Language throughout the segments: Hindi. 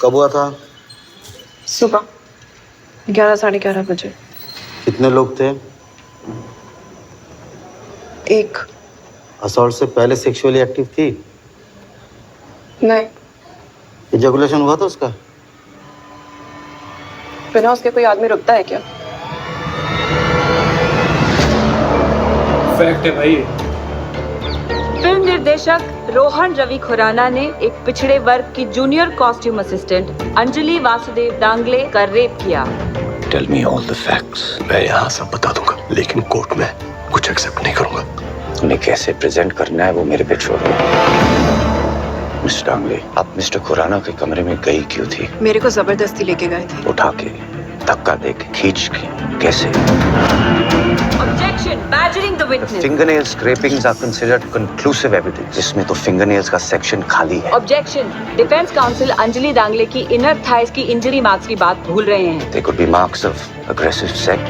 कब हुआ था? सुबह 11 साढ़े 11 बजे। कितने लोग थे? एक। असॉल्ट से पहले सेक्सुअली एक्टिव थी? नहीं। इजैकुलेशन हुआ था उसका? बिना उसके कोई आदमी रुकता है क्या? फैक्ट है भाई। फिल्म निर्देशक रोहन रवि खुराना ने एक पिछड़े वर्ग की junior costume assistant Anjali Vasudev Dangle का रेप किया। Tell me all the facts. मैं यहाँ सब बता दूंगा, लेकिन कोर्ट में कुछ एक्सेप्ट नहीं करूंगा। उन्हें कैसे प्रेजेंट करना है वो मेरे पे छोड़ो। मिस्टर दांगले, आप मिस्टर खुराना के कमरे में गई क्यों थी? मेरे को जबरदस्ती लेके गए थे। उठा के, धक्का दे के, खींच के, कैसे? Objection, badgering the witness. Fingernail scrapings are considered conclusive evidence, जिसमें तो fingernails का सेक्शन खाली है। Objection, डिफेंस काउंसिल अंजलि दांगले की इनर थाइज की इंजरी मार्क्स की बात भूल रहे हैं। They could be marks of aggressive sex.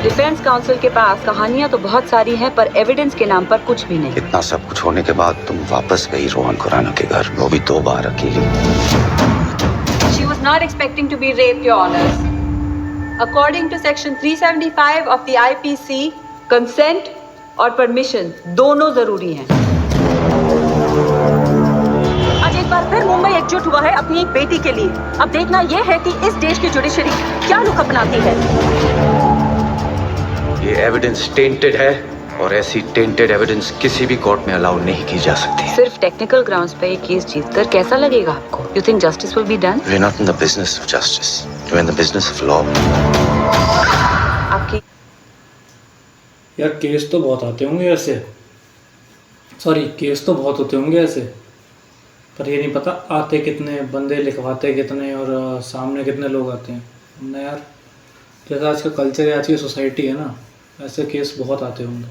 Defence council के पास कहानियां तो बहुत सारी हैं, पर एविडेंस के नाम पर कुछ भी नहीं। इतना सब कुछ होने के बाद तुम वापस गई रोहन खुराना के घर, वो भी 2 बार अकेली। She was not expecting to be raped, Your Honors. According to Section 375 of the IPC, consent और permission दोनों जरूरी हैं। आज एक बार फिर मुंबई एकजुट हुआ है अपनी एक बेटी के लिए। अब देखना यह है कि इस देश की जुडिशरी क्या लुक अपनाती है। ये एविडेंस टेंटेड है और ऐसी टेंटेड एविडेंस किसी भी कोर्ट में अलाउ नहीं की जा सकती। सिर्फ टेक्निकल ग्राउंड्स पे ये केस जीतकर कैसा लगेगा आपको? You think justice will be done? We're not in the business of justice. We're in the business of law. आपकी यार केस तो बहुत आते होंगे ऐसे, केस तो बहुत होते होंगे ऐसे, पर ये नहीं पता आते कितने, बंदे लिखवाते कितने और सामने कितने लोग आते हैं ना यार। जैसा आज का कल्चर है, आज की सोसाइटी है ना, ऐसे केस बहुत आते होंगे।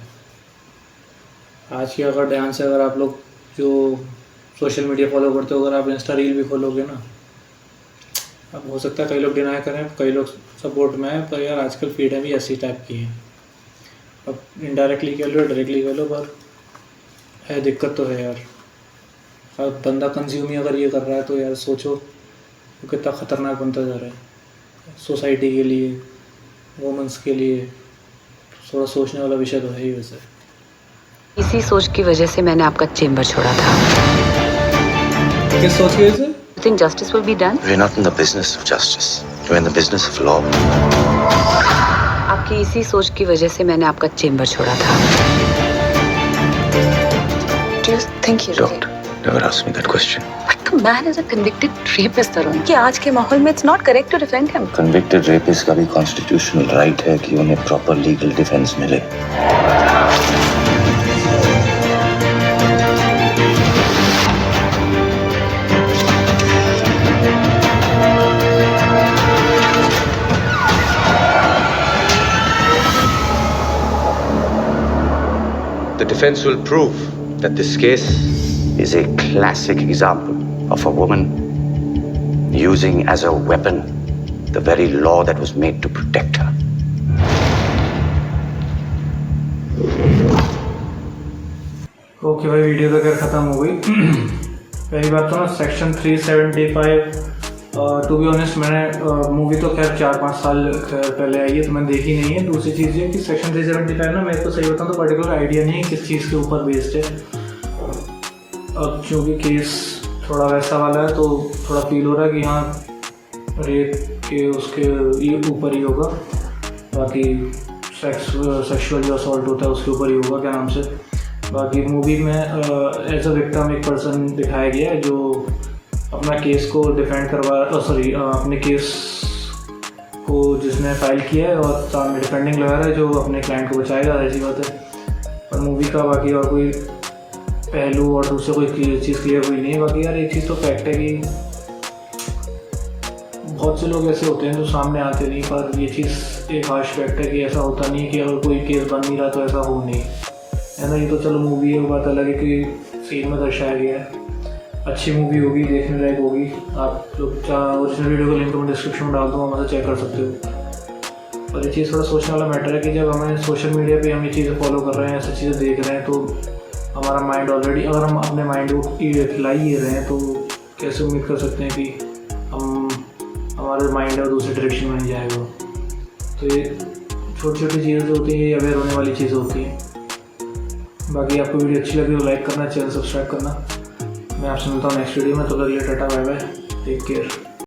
आज की अगर ध्यान से अगर आप लोग जो सोशल मीडिया फॉलो करते हो, अगर आप इंस्टा रील भी खोलोगे ना, अब हो सकता है कई लोग डिनाई करें, कई लोग सपोर्ट में हैं, पर यार आजकल फीडें भी ऐसी टाइप की हैं। अब इनडायरेक्टली कह लो, डायरेक्टली कह लो, पर है दिक्कत तो है यार। अब बंदा कंज्यूम ही अगर ये कर रहा है तो यार सोचो वो कितना ख़तरनाक बनता जा रहा है सोसाइटी के लिए, वुमेंस के लिए। थोड़ा सोचने वाला विषय तो है ही वैसे। इसी सोच की वजह से मैंने आपका चेंबर छोड़ा था। किस सोच की वजह से? You think justice will be done? We're not in the business of justice. We're in the business of law. आपकी इसी सोच की वजह से मैंने आपका चेंबर छोड़ा था। Do you think he's Don't. Never ask me that question. But the man is a convicted rapist, Tarun. कि आज के माहौल में it's not correct to defend him. Convicted rapist का भी constitutional right है कि उन्हें proper legal defense मिले। The defense will prove that this case is a classic example of a woman using as a weapon the very law that was made to protect her. Okay भाई, वीडियो तो खैर ख़त्म हो गई। पहली बात तो ना सेक्शन 375, टू बी ऑनेस्ट मैंने मूवी तो खैर 4-5 साल पहले आई है तो मैंने देखी नहीं है। दूसरी चीज़ ये कि सेक्शन 375 ना, मेरे को सही बताऊँ तो पर्टिकुलर आइडिया नहीं है किस चीज़ के ऊपर बेस्ड है। अब चूँकि केस थोड़ा वैसा वाला है तो थोड़ा फील हो रहा है कि हाँ रेप के उसके ऊपर ही होगा, बाकी सेक्सुअल जो असॉल्ट होता है उसके ऊपर ही होगा, क्या नाम से। बाकी मूवी में एज अ विक्टिम एक पर्सन दिखाया गया है जो अपना केस को डिफेंड करवा अपने केस को जिसने फाइल किया है और सामने डिफेंडिंग लॉयर है जो अपने क्लाइंट को बचाएगा, ऐसी बात है। पर मूवी का बाकी और कोई पहलू और दूसरे कोई चीज़ क्लियर हुई नहीं है। बाकी यार एक चीज़ तो फैक्ट है कि बहुत से लोग ऐसे होते हैं जो सामने आते नहीं, पर ये चीज़ एक हार्श फैक्ट है कि ऐसा होता नहीं है कि अगर कोई केस बन नहीं रहा तो ऐसा हो नहीं है ना। ये तो चलो मूवी है, बात अलग है कि सीन में दर्शाया गया है। अच्छी मूवी होगी, देखने लायक होगी। आप लोग ओरिजिनल वीडियो का लिंक तो मैं डिस्क्रिप्शन में डाल दूँगा, वहाँ से चेक कर सकते हो। और ये चीज़ थोड़ा सोचने वाला मैटर है कि जब हमें सोशल मीडिया पे हम ये चीज़ें फॉलो कर रहे हैं, ऐसी चीज़ें देख रहे हैं, तो हमारा माइंड ऑलरेडी, अगर हम अपने माइंड को खिला ही रहे हैं तो कैसे उम्मीद कर सकते हैं कि हम हमारा माइंड है वो दूसरे डायरेक्शन में नहीं जाएगा। तो ये छोटी छोटी चीज़ें जो होती हैं ये अवेयर होने वाली चीज़ें होती हैं। बाकी आपको वीडियो अच्छी लगी तो लाइक करना, चैनल सब्सक्राइब करना। मैं आपसे मिलता हूँ नेक्स्ट वीडियो में, तो लगे tata bye bye, take care.